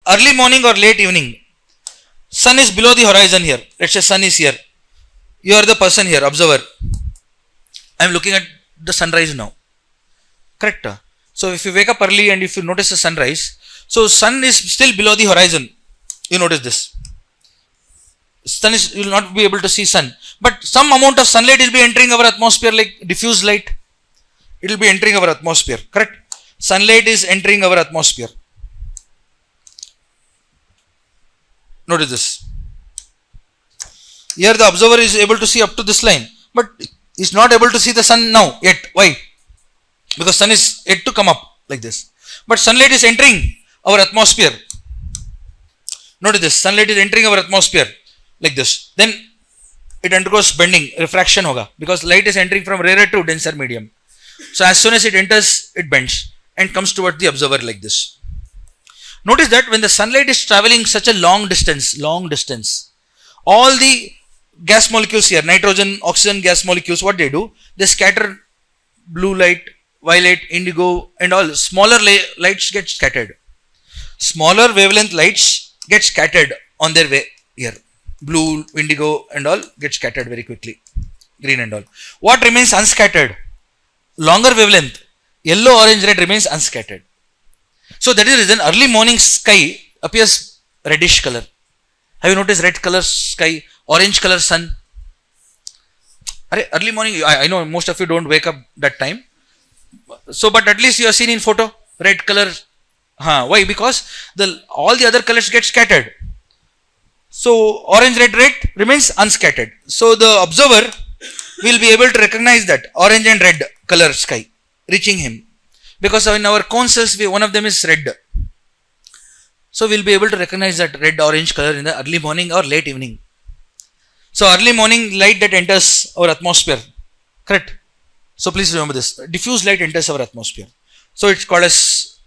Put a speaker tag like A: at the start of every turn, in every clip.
A: early morning or late evening, sun is below the horizon here. Let's say sun is here. You are the person here, observer. I am looking at the sunrise now. Correct? So if you wake up early and if you notice the sunrise, so sun is still below the horizon. You notice this. Sun is, you will not be able to see sun. But some amount of sunlight will be entering our atmosphere like diffuse light. It will be entering our atmosphere. Correct? Sunlight is entering our atmosphere. Notice this. Here the observer is able to see up to this line, but is not able to see the sun now yet. Why? Because sun is yet to come up like this. But sunlight is entering our atmosphere. Notice this. Sunlight is entering our atmosphere like this. Then it undergoes bending, refraction hoga, because light is entering from rarer to denser medium. So as soon as it enters, it bends and comes towards the observer like this. Notice that when the sunlight is traveling such a long distance, all the gas molecules here, nitrogen, oxygen gas molecules, what they do? They scatter blue light, violet, indigo and all smaller lights get scattered. Smaller wavelength lights get scattered on their way here. Blue, indigo and all get scattered very quickly. Green and all. What remains unscattered? Longer wavelength, yellow, orange, red remains unscattered. So that is the reason early morning sky appears reddish color. Have you noticed red color sky, orange color sun? Early morning, I know most of you don't wake up that time. So, but at least you have seen in photo, red color. Why? Because all the other colors get scattered. So, orange, red remains unscattered. So, the observer will be able to recognize that orange and red color sky reaching him. Because in our cone cells, one of them is red. So, we will be able to recognize that red, orange color in the early morning or late evening. So, early morning light that enters our atmosphere. Correct? So, please remember this. Diffuse light enters our atmosphere. So, it's called as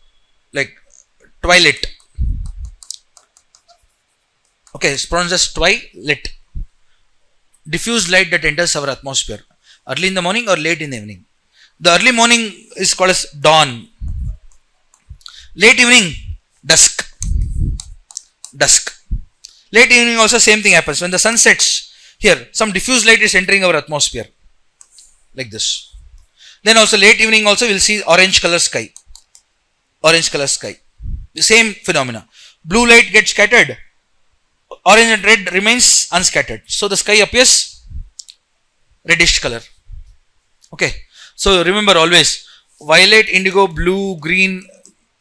A: like twilight. Okay, it's pronounced as twilight. Diffuse light that enters our atmosphere. Early in the morning or late in the evening. The early morning is called as dawn. Late evening, dusk. Late evening also same thing happens. When the sun sets, here some diffuse light is entering our atmosphere. Like this. Then also late evening also we will see orange color sky. The same phenomena. Blue light gets scattered. Orange and red remains unscattered. So the sky appears reddish color. Okay. So remember always, violet, indigo, blue, green,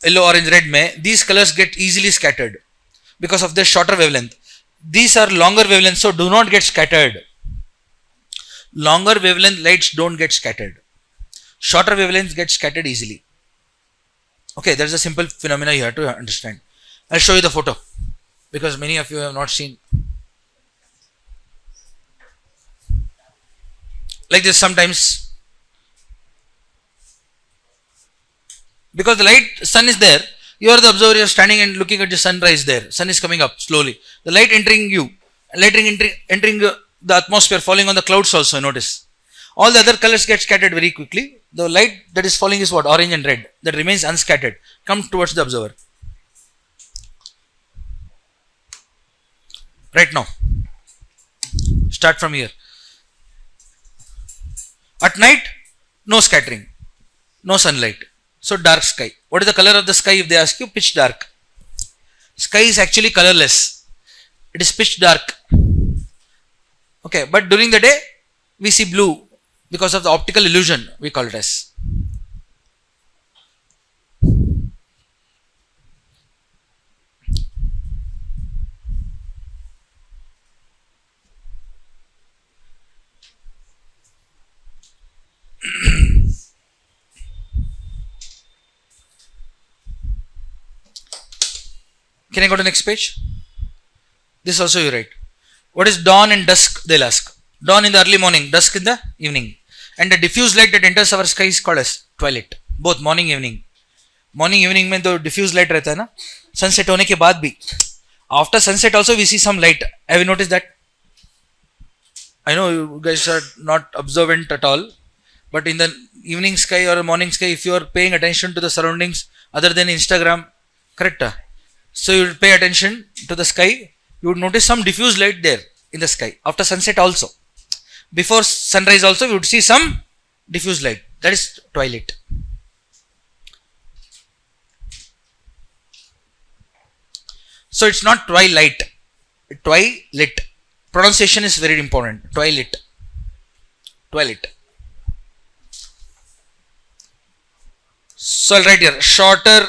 A: yellow, orange, red, these colors get easily scattered because of their shorter wavelength. These are longer wavelength, so do not get scattered. Longer wavelength lights don't get scattered. Shorter wavelengths get scattered easily. Okay, that's a simple phenomena you have to understand. I'll show you the photo because many of you have not seen. Like this sometimes. Because the light, sun is there, you are the observer, you are standing and looking at the sunrise there. Sun is coming up slowly. The light entering you, light entering the atmosphere, falling on the clouds also, notice. All the other colors get scattered very quickly. The light that is falling is what? Orange and red. That remains unscattered. Come towards the observer. Right now. Start from here. At night, no scattering. No sunlight. So dark sky. What is the color of the sky if they ask you? Pitch dark. Sky is actually colorless. It is pitch dark. Okay, but during the day we see blue because of the optical illusion we call it as. Can I go to the next page? This also you write. What is dawn and dusk? They'll ask. Dawn in the early morning, dusk in the evening. And the diffuse light that enters our sky is called as twilight. Both morning, evening. Morning, evening mein to diffuse light rehta hai na. Sunset hone ke baad bhi. After sunset also we see some light. Have you noticed that? I know you guys are not observant at all. But in the evening sky or morning sky, if you are paying attention to the surroundings other than Instagram, correct? So you will pay attention to the sky. You would notice some diffuse light there in the sky. After sunset also. Before sunrise also you would see some diffuse light. That is twilight. So it's not twilight. Twilight. Pronunciation is very important. Twilight. Twilight. So I'll write here. Shorter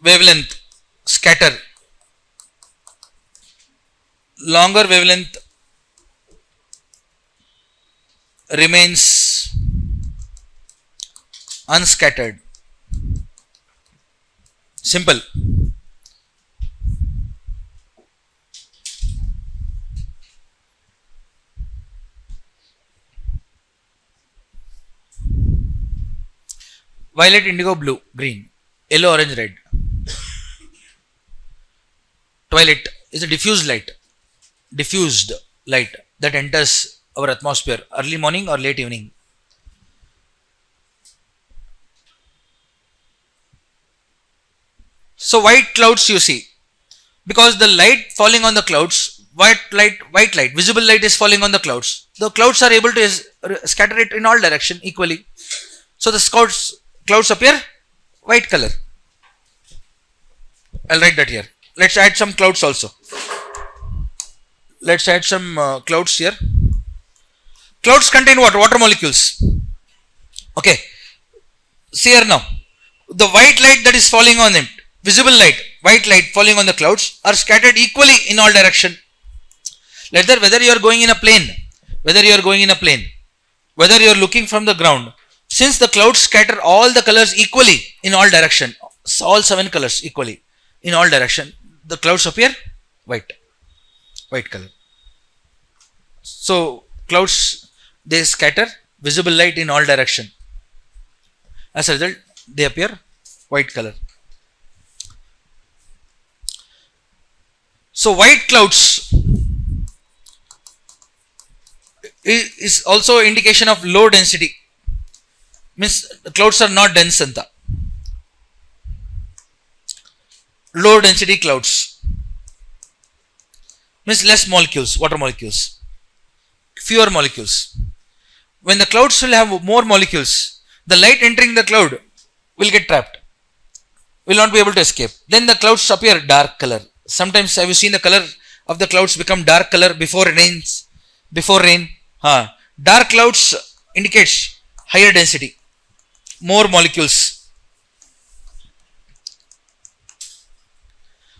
A: wavelength scatter. Longer wavelength remains unscattered. Simple. Violet, indigo, blue, green, yellow, orange, red. Twilight is a diffused light that enters our atmosphere early morning or late evening. So white clouds you see, because the light falling on the clouds, white light, visible light is falling on the clouds. The clouds are able to scatter it in all direction equally. So the clouds appear white color. I'll write that here. Let's add some clouds also. Let's add some clouds here. Clouds contain what? Water molecules. Okay. See here now. The white light that is falling on it, visible light, white light falling on the clouds are scattered equally in all direction. Whether you are going in a plane, whether you are looking from the ground, since the clouds scatter all the colors equally in all direction, all 7 colors equally in all direction, the clouds appear white color. So clouds, they scatter visible light in all direction. As a result, they appear white color. So white clouds is also indication of low density. Means the clouds are not dense anta. Low density clouds means less molecules, water molecules, fewer molecules. When the clouds will have more molecules, the light entering the cloud will get trapped, will not be able to escape. Then the clouds appear dark color. Sometimes have you seen the color of the clouds become dark color before rain? Dark clouds indicates higher density, more molecules.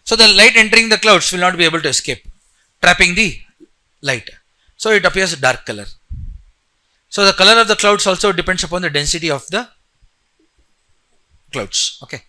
A: So the light entering the clouds will not be able to escape, trapping the light. So it appears dark color. So the color of the clouds also depends upon the density of the clouds. Okay.